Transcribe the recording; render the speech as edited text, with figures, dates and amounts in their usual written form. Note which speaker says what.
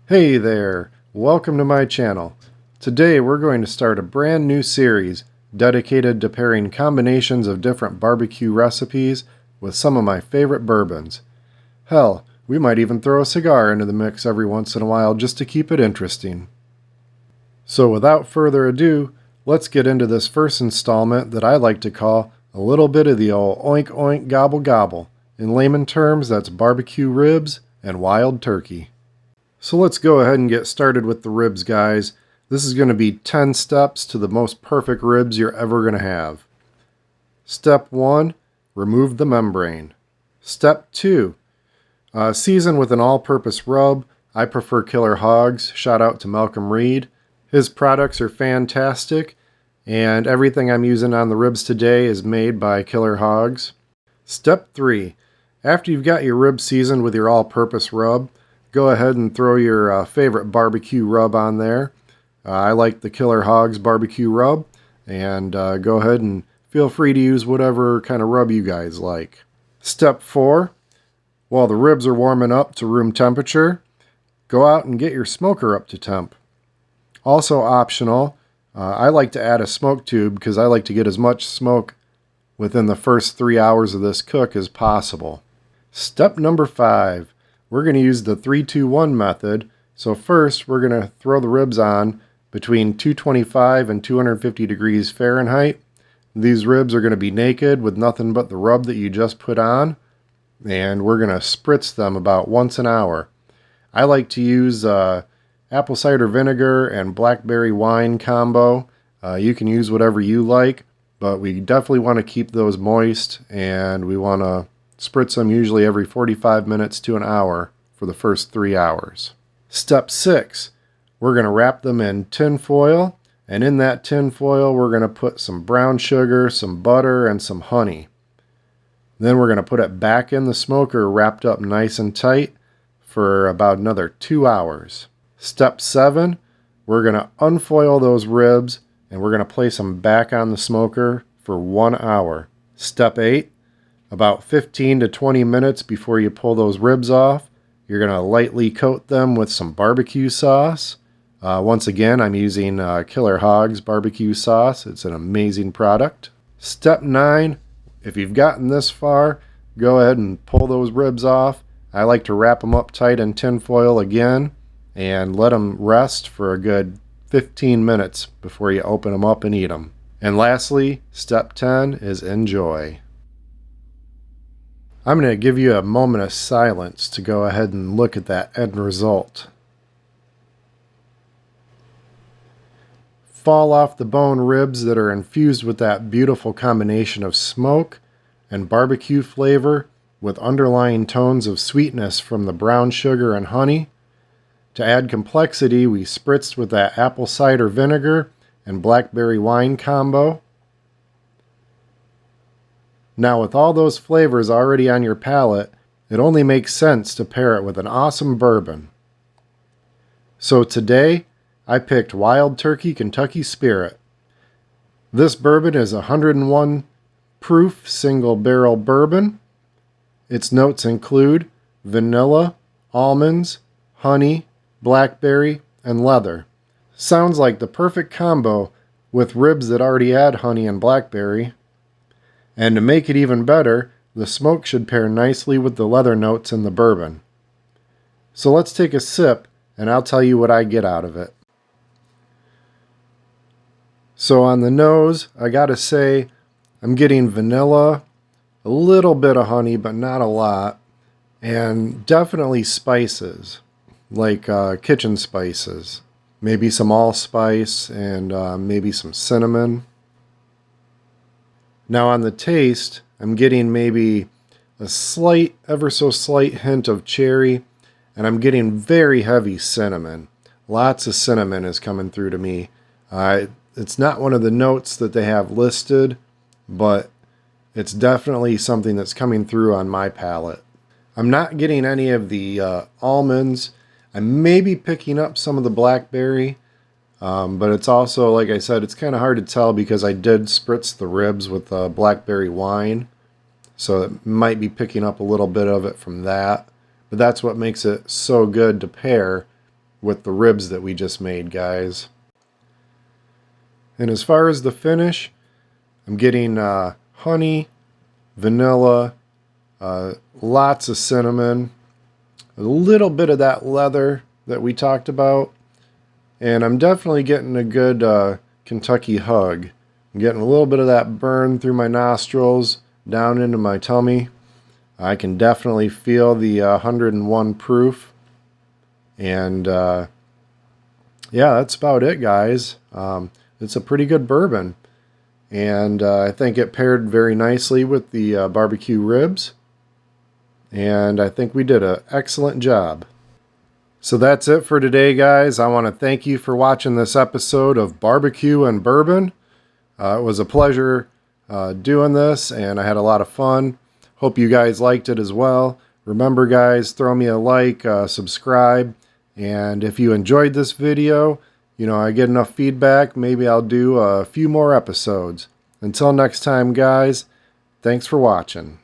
Speaker 1: Hey there, welcome to my channel. Today we're going to start a brand new series dedicated to pairing combinations of different barbecue recipes with some of my favorite bourbons. Hell, we might even throw a cigar into the mix every once in a while just to keep it interesting. So without further ado, let's get into this first installment that I like to call a little bit of the old oink oink gobble gobble. In layman terms, that's barbecue ribs and wild turkey. So let's go ahead and get started with the ribs, guys. This is going to be 10 steps to the most perfect ribs you're ever going to have. Step 1, remove the membrane. Step 2, season with an all-purpose rub. I prefer Killer Hogs. Shout out to Malcolm Reed. His products are fantastic, and everything I'm using on the ribs today is made by Killer Hogs. Step 3, after you've got your ribs seasoned with your all-purpose rub, go ahead and throw your favorite barbecue rub on there. I like the Killer Hogs barbecue rub, and go ahead and feel free to use whatever kind of rub you guys like. Step 4, while the ribs are warming up to room temperature, go out and get your smoker up to temp. Also optional, I like to add a smoke tube because I like to get as much smoke within the first 3 hours of this cook as possible. Step number 5. We're going to use the 3-2-1 method. So first, we're going to throw the ribs on between 225 and 250 degrees Fahrenheit. These ribs are going to be naked with nothing but the rub that you just put on. And we're going to spritz them about once an hour. I like to use apple cider vinegar and blackberry wine combo. You can use whatever you like, but we definitely want to keep those moist, and we want to spritz them usually every 45 minutes to an hour for the first 3 hours. Step 6, we're going to wrap them in tin foil, and in that tin foil we're going to put some brown sugar, some butter, and some honey. Then we're going to put it back in the smoker wrapped up nice and tight for about another 2 hours. Step 7, we're going to unfoil those ribs, and we're going to place them back on the smoker for 1 hour. Step 8, about 15 to 20 minutes before you pull those ribs off, you're going to lightly coat them with some barbecue sauce. Once again, I'm using Killer Hogs barbecue sauce. It's an amazing product. Step 9, if you've gotten this far, go ahead and pull those ribs off. I like to wrap them up tight in tin foil again and let them rest for a good 15 minutes before you open them up and eat them. And lastly, step 10 is enjoy. I'm going to give you a moment of silence to go ahead and look at that end result. Fall off the bone ribs that are infused with that beautiful combination of smoke and barbecue flavor with underlying tones of sweetness from the brown sugar and honey. To add complexity, we spritzed with that apple cider vinegar and blackberry wine combo. Now, with all those flavors already on your palate, it only makes sense to pair it with an awesome bourbon. So today, I picked Wild Turkey Kentucky Spirit. This bourbon is 101 proof single barrel bourbon. Its notes include vanilla, almonds, honey, blackberry, and leather. Sounds like the perfect combo with ribs that already had honey and blackberry. And to make it even better, the smoke should pair nicely with the leather notes in the bourbon. So let's take a sip, and I'll tell you what I get out of it. So on the nose, I gotta say, I'm getting vanilla, a little bit of honey, but not a lot, and definitely spices, like kitchen spices. Maybe some allspice and maybe some cinnamon. Now on the taste, I'm getting maybe a slight, ever so slight hint of cherry, and I'm getting very heavy cinnamon. Lots of cinnamon is coming through to me. It's not one of the notes that they have listed, but it's definitely something that's coming through on my palate. I'm not getting any of the almonds. I may be picking up some of the blackberry, but it's also, like I said, it's kind of hard to tell because I did spritz the ribs with blackberry wine. So it might be picking up a little bit of it from that. But that's what makes it so good to pair with the ribs that we just made, guys. And as far as the finish, I'm getting honey, vanilla, lots of cinnamon, a little bit of that leather that we talked about, and I'm definitely getting a good Kentucky hug. I'm getting a little bit of that burn through my nostrils, down into my tummy. I can definitely feel the 101 proof, and yeah, that's about it, guys. It's a pretty good bourbon, and I think it paired very nicely with the BBQ Ribs, and I think we did an excellent job. So that's it for today, guys. I want to thank you for watching this episode of BBQ and Bourbon. It was a pleasure doing this, and I had a lot of fun. Hope you guys liked it as well. Remember, guys, throw me a like, subscribe, and if you enjoyed this video, I get enough feedback, maybe I'll do a few more episodes. Until next time, guys, thanks for watching.